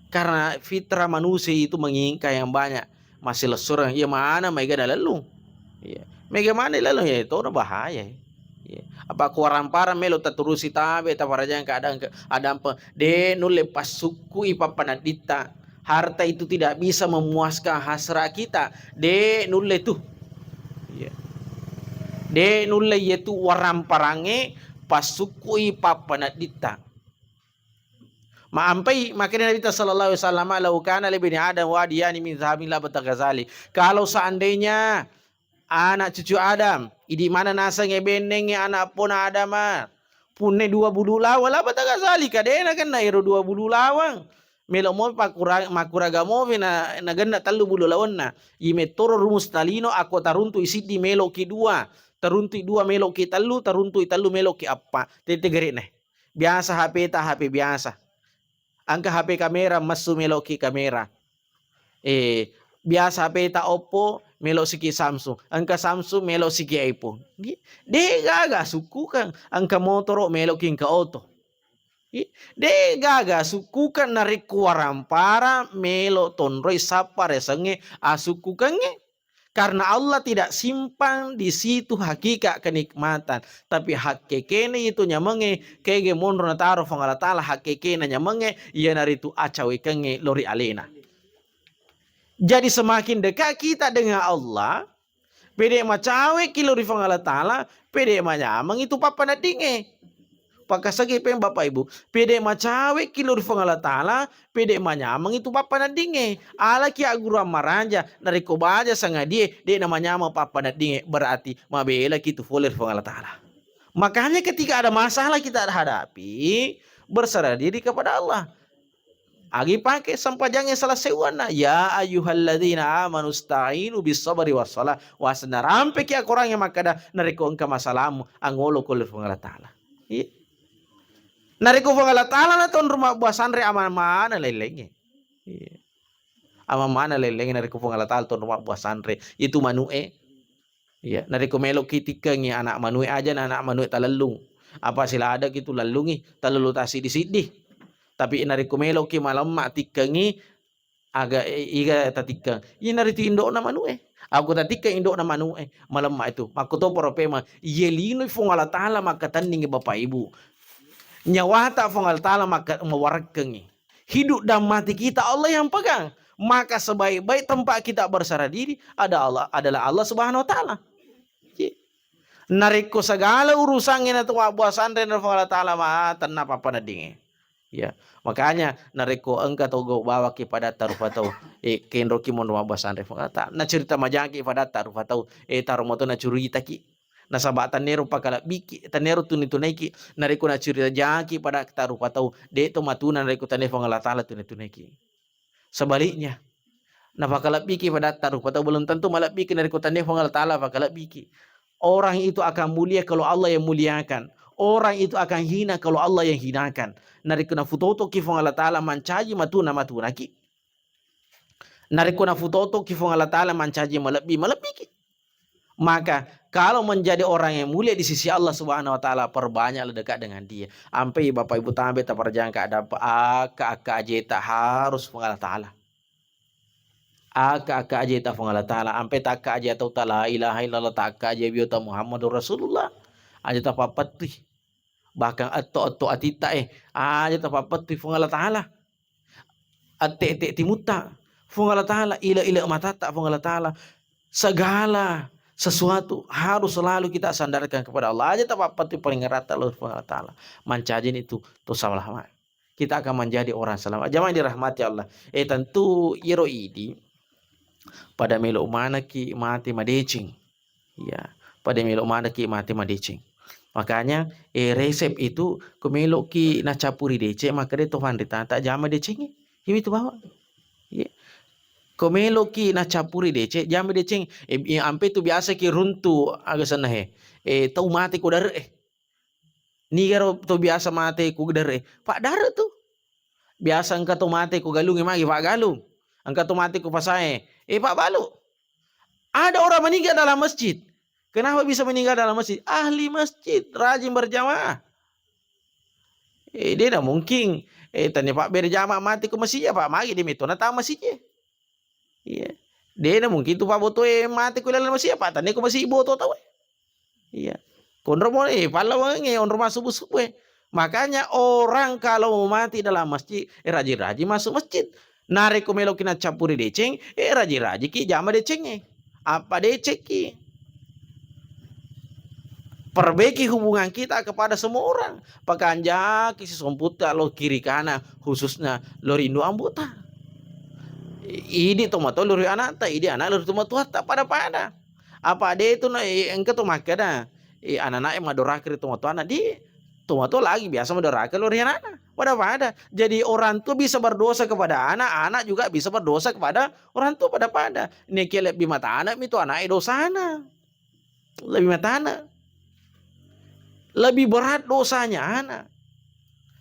Karena fitrah manusia itu menginginkan yang banyak. Masih lah suruh ya mana mega dah lalu. Mega mana lalu ya itu udah bahaya. Apa kuaran para melo taturusi tabe taparajan keadaan ada apa de nulle pasuku ipa panadita harta itu tidak bisa memuaskan hasrat kita de nulle tuh de nulle yaitu waram parange pasuku ipa panadita maampai makanya Nabi sallallahu alaihi wasallam laukana li bani adam wadiyani min zahabin la batagazali. Kalau seandainya anak cucu Adam idi mana nasa ngebeneng anak pun Adam punne 2 bulu lawang lah bataga sali kadena kan na iro 2 bulu lawang melo mo makuraga mo na ganda 3 bulu lawang na ime toro rumus talino ako taruntu isidi melo ki 2 taruntu 2 melo ki 3 taruntu 3 melo ki apa tetegere ne biasa HP biasa angka HP kamera masu melo ki kamera biasa HP ta Oppo melok siki Samsung, angka Samsung melok siki iPhone. De gaga sukukan angka motor melok king ka auto. De gaga sukukan narik kuarampara melok tonroi sapare senge asukukannya. Karena Allah tidak simpan di situ hakikat kenikmatan, tapi hakikene itu nyamenge kege monro na taro fangala taala hakikene nyamenge ia naritu acawe kenge lori alena. Jadi semakin dekat kita dengan Allah, pede macawe kilori fangala taala, pede manyamang itu papa na dinge. Pakasagi peng Bapak Ibu, pede macawe kilur fangala taala, pede manyamang itu papa na dinge. Ala ki agura maranja dari ko baja sanga dia, de namanya ma papa na dinge, berarti mabela kitu foler fangala taala. Makanya ketika ada masalah kita hadapi, berserah diri kepada Allah. Agi pakai sampajangnya salah sewana, ya ayyuhalladzina amanu sta'inu bis sabri was salah wasna rampe ki orang yang makada nariko engka masalahmu angolo kolur fangala taala. Iya. Nariko fangala taala na ton rumah buah santri aman mana lelenge. Aman mana lelenge nariko fangala taala ton rumah buah santri itu manue. Iya, nariko melok kitikengi anak manue aja anak manue talalung. Apa sila ada gitu lalungi talalu tasi di sidih. Tapi nariko melok ki malam mak tikengi aga iga tatikeng. Iya narito indo na manue. Aku tatika indo na manue malam mak itu. Makuto poropema yelino fangala taala makataningi Bapak Ibu. Nyawa tak fangal taala maka mewarakkengi. Hidup dan mati kita Allah yang pegang. Maka sebaik-baik tempat kita berserah diri adalah Allah Subhanahu wa taala. Nariko segala urusan ina tu buah santri na fangal taala ma tanna papa na dinge. Ya, makanya nariko engka togo bawa kepada tarufatau kenro ki mon buah santri fangal taala. Na cerita majaki pada tarufatau tarumoto na curita ki. Nasaba tanero pakala biki tanero tunai-tunai nariko na cerita jaki pada tarupa tau de to matuna nariko tanero fangala taala tunai-tunai ki. Sebaliknya na pakala biki pada tarupa tau belum tentu malah biki nariko tanero fangala taala pakala biki. Orang itu akan mulia kalau Allah yang muliakan. Orang itu akan hina kalau Allah yang hinakan. Nariko na futoto ki fangala taala mancaji matuna ki. Nariko na futoto ki fangala taala mancaji malabi ki. Maka kalau menjadi orang yang mulia di sisi Allah Subhanahu wa taala, perbanyaklah dekat dengan dia. Ampai Bapak Ibu tambe tak perjangka ada aka aja tak harus fangala taala. Aka aja tak fangala taala, ampai tak aja tau la ilaha illallah tak aja biota Muhammadur Rasulullah. Aja tak papatih. Bahkan atto atita aja tak papatih fangala taala. Atte timuta fangala taala ila mata tak fangala taala. Segala sesuatu harus selalu kita sandarkan kepada Allah aja tak apa paling erat Allah Subhanahu wa taala. Mancajin itu to samalah. Kita akan menjadi orang selamat. Jamaah dirahmati Allah. Tentu iro idi pada melo mana ki mati madecing. Ya, pada melo mana ki mati madecing. Makanya resep itu kemelo ki na capuri dece maka de to vandita tak jama decing. Itu bawa. Ya. Komelo ki na capuri dece jam deceng ampe tu biasa ki runtu aga sana tau mati ko dare ni garo tu biasa mati ko dare pak dare tu biasa angka tu mati ko galung magi pak galung angka tu mati ko pasae pak balu ada orang meninggal dalam masjid. Kenapa bisa meninggal dalam masjid? Ahli masjid rajin berjamaah. Dia dah mungkin tanya pak berjamaah mati ko masjid pak magi di meto na ta masjid. Iya. Dia mungkin tu pak boto mati ko dalam masjid apa tanya ko masih boto tahu. Iya. Konro mo pala wangi on rumah subuh-subuh. Makanya orang kalau mati dalam masjid rajin-rajin masuk masjid. Nare ko melo kina capuri deceng rajin-rajin ki jama decenge. Apa decek ki? Perbaiki hubungan kita kepada semua orang. Pakanja kisi somputa lo kiri kanan khususnya lo rindu anggota. Ini tomato luri anak tak, ini anak luri tomato tak pada. Apa dia itu na engke tu makada anak-anak yang madorakir tomato anak di tomato lagi biasa madorakir luri anak pada. Jadi orang tua bisa berdosa kepada anak juga bisa berdosa kepada orang tua pada. Ini lebih mata anak itu anak dosana. Lebih mata anak. Lebih berat dosanya anak.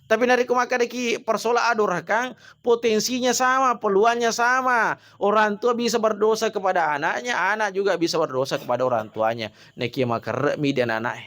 Tapi nari kumakadaki persoalan adorakang potensinya sama, peluangnya sama. Orang tua bisa berdosa kepada anaknya, anak juga bisa berdosa kepada orang tuanya. Neki makarek mi dan anak.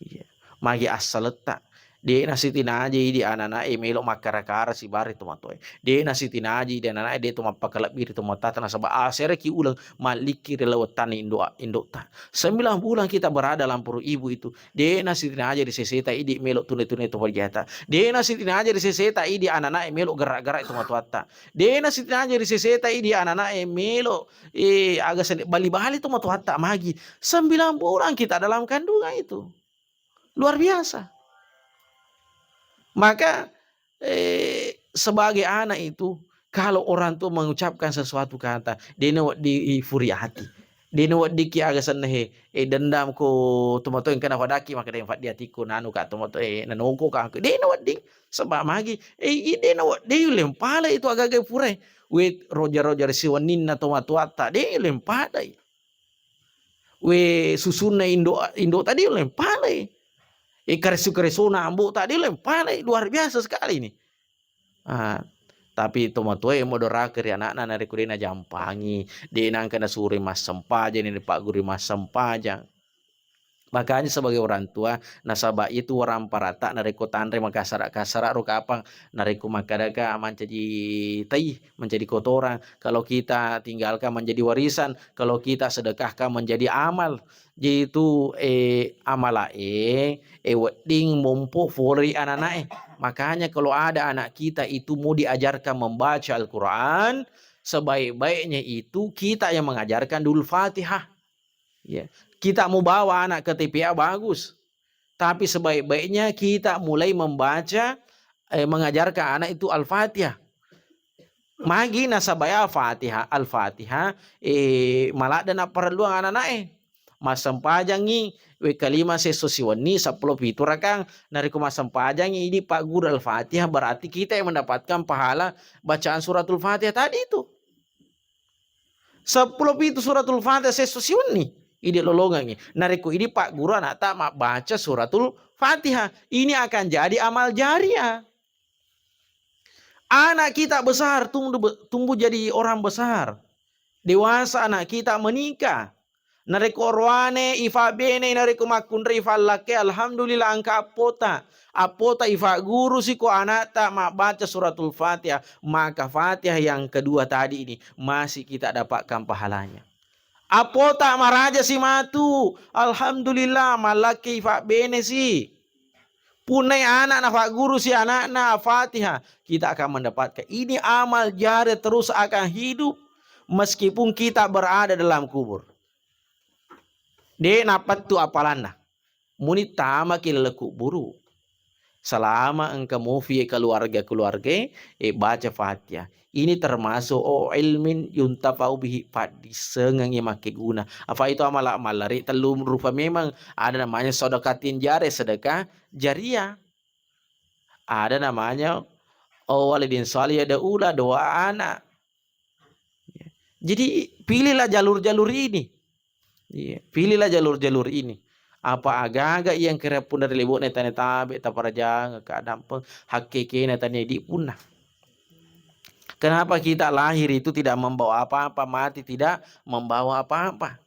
Iya. Magi asal letak. Dia nasi tinaji di anak melok makarakara si bari tomatoy. Dia nasi tinaji di anak dia toma pakalap biri tomatata nasaba asere ki ulang maliki relawatan indo ta. 9 bulan kita berada dalam perut ibu itu. Dia nasi tinaji di seseta idi melok tune-tune to berjata. Dia nasi tinaji di seseta idi anak melok gerak-gerak tomatuata. Dia nasi tinaji di seseta idi anak melok agak bali-bali tomatuata magi. 9 bulan kita dalam kandungan itu. Luar biasa. Maka sebagai anak itu kalau orang tua mengucapkan sesuatu kata dia di furi hati. Dia diki agak seneh dendam ko tomato yang kena padaki maka dia fat dia tiku nanu ka tomato nanongko ka dia di sebab magi dia dia lempala itu agak pure we roja siwanin na tomato ata dia lempala we susunna indo tadi lempala karesu-karesuna ambu tadi lempar luar biasa sekali ini. Tapi tomato moderaker ya anak nari kurina jampangi di nangkana suri mas sempaja ini pak guru mas sempajang. Makanya sebagai orang tua nasabah itu orang parata nariko tanre maka kasara ruka apa nariko makadaka menjadi tai menjadi kotoran kalau kita tinggalkan menjadi warisan kalau kita sedekahkan menjadi amal jitu amala wedding mompo fori anak makanya kalau ada anak kita itu mau diajarkan membaca Al-Quran sebaik-baiknya itu kita yang mengajarkan dulu Fatihah ya. Kita mau bawa anak ke TPA bagus. Tapi sebaik-baiknya kita mulai membaca, mengajarkan anak itu Al-Fatihah. Magi nasabaya Al-Fatihah, malah dan perluan anak-anak masam pajangi we kalima sesosiwani 10 piturakang nariku masam pajangi ini Pak Guru Al-Fatihah berarti kita yang mendapatkan pahala bacaan suratul Fatihah tadi itu. 10 pitu suratul Fatihah sesosiwani. Ini lolongan nariku ini Pak Guru anak tak baca suratul Fatihah. Ini akan jadi amal jariah. Anak kita besar tumbuh jadi orang besar. Dewasa anak kita menikah. Nariku orwane ifa bene nariku makundre ifa lake alhamdulillah angka apota ifa guru siko anak tak baca suratul Fatihah. Maka Fatihah yang kedua tadi ini masih kita dapatkan pahalanya. Apota maraja si matu. Alhamdulillah malaki fa bene si. Punai anak na fa guru si anak na Fatihah. Kita akan mendapatkan. Ini amal jari terus akan hidup. Meskipun kita berada dalam kubur. Dia napat tu apalan na. Muni tama kila kuburu. Selama engkau mau via keluarga baca Fatihah. Ini termasuk ilmin yuntafau bihi fadi sengangi make guna. Apa itu amal lari telum rupa memang ada namanya sedekatin jari sedekah jariah. Ada namanya walidin salih ada ula doa anak. Jadi pilihlah jalur-jalur ini. Pilihlah jalur-jalur ini. Apa agak-agak yang kira pun dari lebok netane tabe taparaja keadaan hakiki netane di punah. Kenapa kita lahir itu tidak membawa apa-apa, mati tidak membawa apa-apa.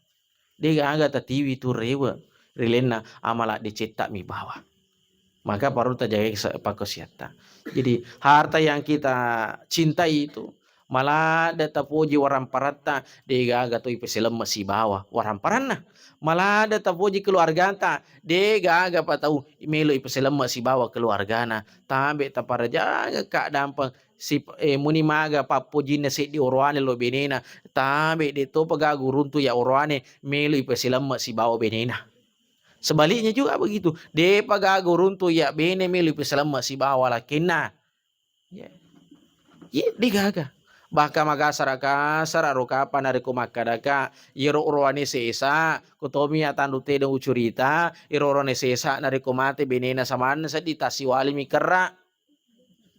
Dia agak tatiwi itu rewa, rilena amala dicetak mi bawa. Maka perlu terjaga pakosiata. Jadi harta yang kita cintai itu malah data poji waram parata dia agak tu ipeselem masih bawa waram parana. Malah ada tapoji keluarga ta dega aga patau melo ipeselem masih bawa keluargana tambe taparaja kak dampang si muni maga papoji na di orwane lo benena tambe de to pagagu runtu ya orwane melo ipeselem masih bawa benena. Sebaliknya juga begitu de pagagu runtu ya bene melo ipeselem masih bawa lakena ya digaga. Bahkan magasara roka panariku makadaka iro urwane sesa kutomi atandute dan ucurita iro urwane sesa nariku mate benena saman sedita siwali mikera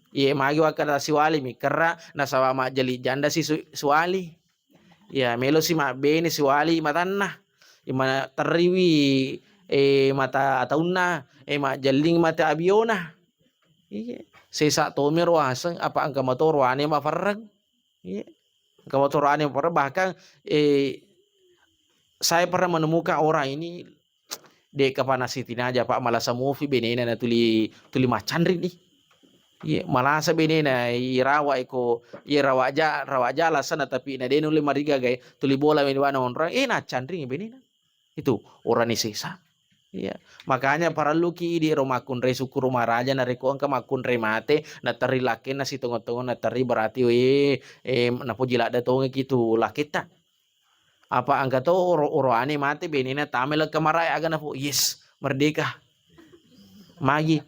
ye magi wakada siwali mikera nasawa mak jeli janda si siwali ya melo si mak bene siwali matanna imana teriwi mata atauna mak jeling mata abiona Iya. Sesa to mirwaseng apa angka motor wane mafarrag. Iya. Angka motor wane mafarrag bahkan saya pernah menemukan orang ini de kapanasitin aja Pak malasa movie benena na tuli macandri nih. Iya, malasa benena irawa iko rawa jala sana tapi na denu le mariga gay tuli bola wana orang na candri benena. Itu orang ni sesa. Iya, makanya para luki di rumah kunre suku rumah raja na reko angka makunre mate na tari laki na si tongo na tari berarti na pujila da tonge gitu lakita. Apa angka to oro ane mate benena tamel kamarai aga na po yes merdeka. Magi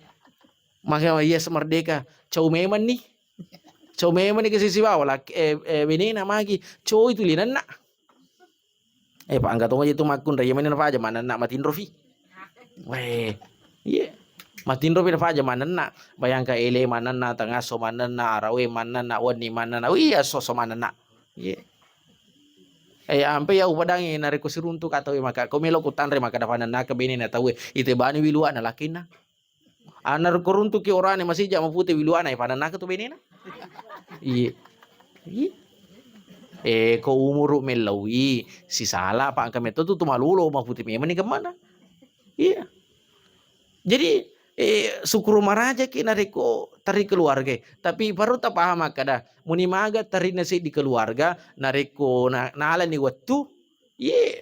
yes merdeka. Chow meman nih. Chow meman nih kesisiwa wala benena magi. Chow itu linan na. Pak angka to itu makun raya mana aja mana nak matin rofi. Weh, iya. Matin rofi aja mana nak. Bayangkan ele mana nak tengah so mana nak arawe mana nak wani mana nak. Iya so mana nak. Iya. Ampe ya upadangi nariko siruntu katawe maka komelo kutanre maka dapanan na kabini na tawe ite bani wilua na lakina. Anar koruntu ki orane masih jama pute wilua na panan na to benina. Iya. Iya. Ko umuru melawi si salah pak angka metodu tu malulo maputi memang ni kemana? Iya. Jadi syukur maraja ki nariko tari keluarga. Tapi baru tak paham kada muni maga tari nasi di keluarga nariko ala ni waktu ye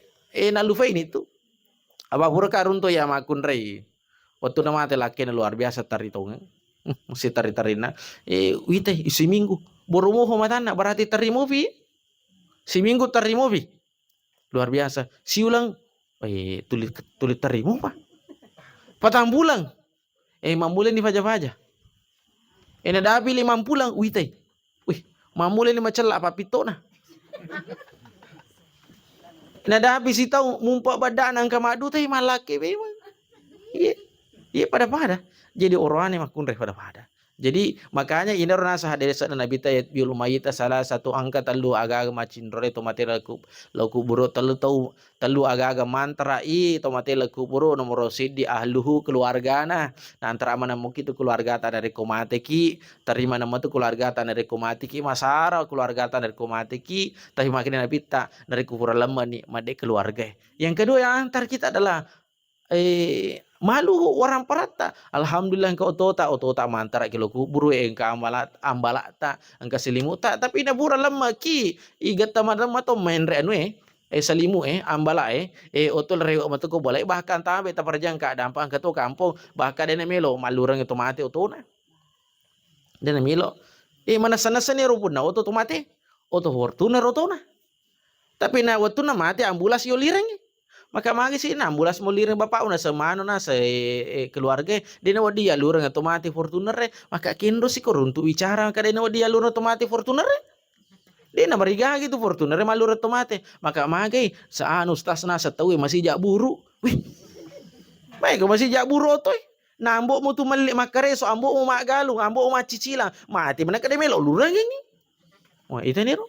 na lufa ini tu. Aba pura karunto ya makun rei. Waktu nama te laki na luar biasa tari tong. Si tari tarina wite isi minggu. Boromo homatana berarti tari movie. Si minggu tari movie. Luar biasa. Si ulang tulis tari movie. Patang bulan. 5 bulan di faja-faja. Nadapi 5 bulan, witay. Wih, mamulai ni macala apa pito na. Nadapi si tau mumpa badan ang kamadu tay malaki memang. Iya pada. Jadi orangnya makunreh pada. Jadi makanya ini orang nasa hadisa na nabita yat biul mayita salah satu angka telu aga-aga macindore tomate laku buru telu aga-aga mantra tomate laku buru nomor sidi ahluhu keluargana na antara mana mungkin itu keluarga ta dari komate ki terima nama tu keluarga ta dari komate ki masara keluarga ta dari komate ki tapi makin nabita dari kubur lama ni made keluarga. Yang kedua yang antar kita adalah malu orang parata. Alhamdulillah engkau otota mantara kilo kuburu engka ambalata engka selimuta tapi na bura lemma ki igat tamadam to main re anu salimu ambala otol rewo matu ko boleh bahkan tabe ta parjang ka dampa engka to kampung bahkan dene melo malurang itu mate otona dene melo mana sana sani rupuna oto tomate oto fortuna rotona tapi na watuna mate ambulas yo lirang maka magi sih ambulas mo lirang bapak una semano na sa keluarga dena wadi ya lurang otomati fortuner maka kinro si koruntu bicara kada dena wadi ya lurang otomati fortuner dena mariga gitu fortuner malur otomati maka magi sa anu stas na sa tawi masih jak buru wih baik masih jak buru otoy na ambo mo tu mali makare so ambo mo magalung ambo mo macicilang mati mana kada melo lurang ini wah itu niro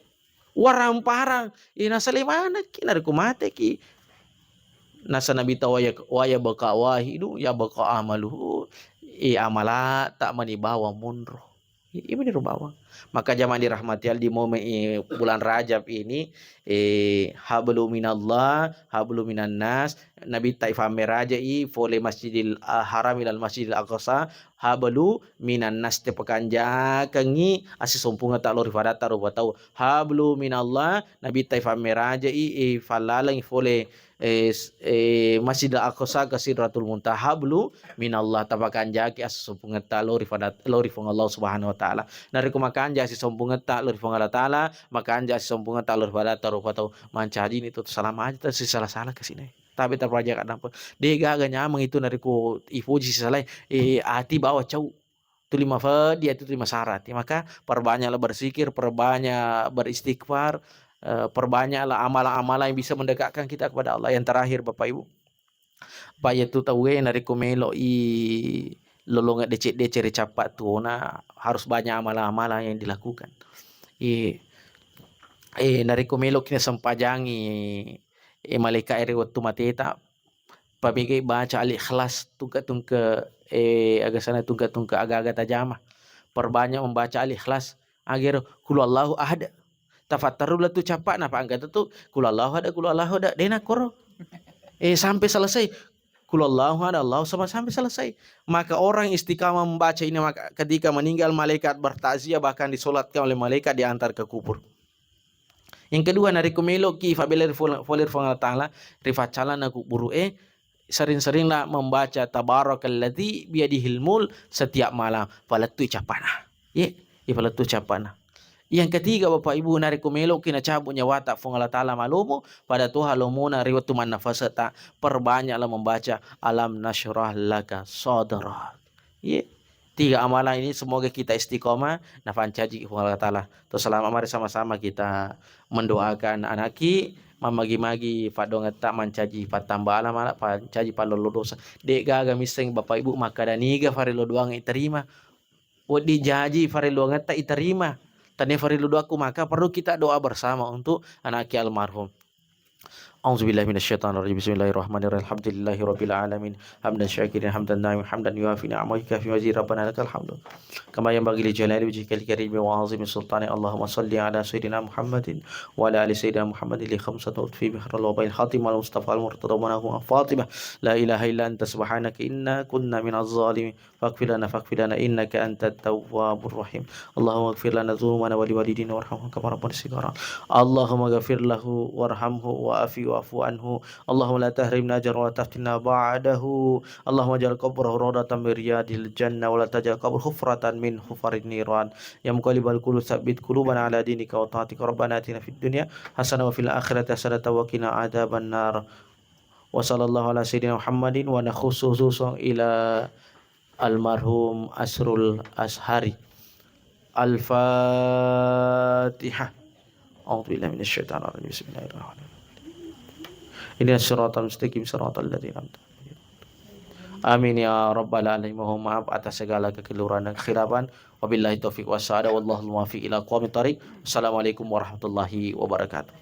warang parang ina salimana kinar kumate ki nasa nabita waya baka wahidu ya baka amaluhu amala tak manibawa munro ini bawang maka zaman dirahmati di momen bulan Rajab ini hablu minallah hablu minan nas nabi taifame raja fole masjidil haram ilal masjidil aqsa hablu minan nas te pekanja kengi asisumpunga tak lori fadata rubatau hablu minallah nabi taifame raja falalang fole Masjidil Aqsa ka Sidratul Muntaha hablu minallah tapakanja ki asumpunga ta lori fong Allah Subhanahu wa taala nari kumakanja si sompunga ta lori fong Allah taala makanja si sompunga ta lori fadata rubatau mancaji itu salah aja si salah ke sini tapi terpaja kadang dega nyamang itu nari ku ifuji salah ati bawa cau tulima dia itu tulima syarat maka perbanyaklah berzikir perbanyak beristighfar perbanyaklah amalan-amalan yang bisa mendekatkan kita kepada Allah. Yang terakhir Bapak Ibu Pak itu tahu nari komelo lolongan DC capat tu harus banyak amalan-amalan yang dilakukan nari komelo kina sempajangi malaikat ere waktu mateta pabigay baca al-ikhlas tungka agasana tungka aga-aga tajamah. Perbanyak membaca al-ikhlas agar kulallahu ahad. Tafattaru tu capak napa angkat tu kulallahu ada dena koro. Sampai selesai kulallahu ada Allah sama sampai selesai. Maka orang istiqamah membaca ini maka ketika meninggal malaikat bertakziah bahkan disolatkan oleh malaikat diantar ke kubur. Yang kedua nari kumelo ki fabeler folir Allah Ta'ala rifacalan aku buru sering-seringlah membaca tabarakalladzi biyadihil mulk setiap malam falatu capana. Falatu capana. Yang ketiga Bapak Ibu nari kumelo kina cabutnya watak fung Allah Ta'ala malumu pada Tuhan lomuna riwatu man nafasata perbanyaklah membaca alam nasyrah laka sadrak. Tiga amalan ini semoga kita istiqomah nafan caji Allah Ta'ala. Terus selama mari sama-sama kita mendoakan anaki mamagi-magi padongeta mancaji patambah alam ala pancaji palolo dosa. Dek gaga miseng Bapak Ibu maka daniga farilo doang iterima. Wadi jaji farilo ngeta iterima. Tadi farilo doaku maka perlu kita doa bersama untuk anaki almarhum. A'udzubillahi minasyaitonirrajim. Bismillahirrahmanirrahim. Alhamdulillahirabbil alamin. Hamdan syakirin hamdan na'iman hamdan yuafi ni'amaka fi mazid rabbana lakal hamdu. Kama yanbaghi li jalali wajhikal karim wa 'azimi sultani. Allahumma shalli ala sayyidina Muhammadin wa ala ali sayyidina Muhammadin li khamsati utfi bihrul wabail khatim al mustafa al murtada wa nahu Fatimah. La ilaha illa anta subhanaka inna kunna minaz zalimin. Faghfir lana innaka antat tawwabur rahim. Allahumma ighfir lana dhunubana wa liwalidina warhamhum kama rabbana shighara. Allahumma ighfir lahu warhamhu wa afi wa'fu anhu. Allahumma la tahrimna ajra wa la taftinna ba'dahu. Allahumma ja'al qabrahu rawdatan min riyadil jannah wa la taj'al qabrahu hufratan min hufarin niran. Ya muqallibal qulub tsabbit qulubana ala dinika wa ta'atika. Rabbana atina fid dunya hasanah wa fil akhirati hasanah wa qina adzaban nar. Wa sallallahu ala sayyidina Muhammadin wa nakhususu ila almarhum Asrul Ashari. Al-Fatihah. A'udzubillahi minasyaitonir rajim. Bismillahirrahmanirrahim. Ini siratal mustaqim siratal ladzina an'amta alaihim. Amin ya rabbal alamin. Mohon maaf atas segala kekeliruan dan kekhilafan. Wabillahi taufiq wassalam wallahu muwaffiq ila aqwamit thariq. Assalamualaikum warahmatullahi wabarakatuh.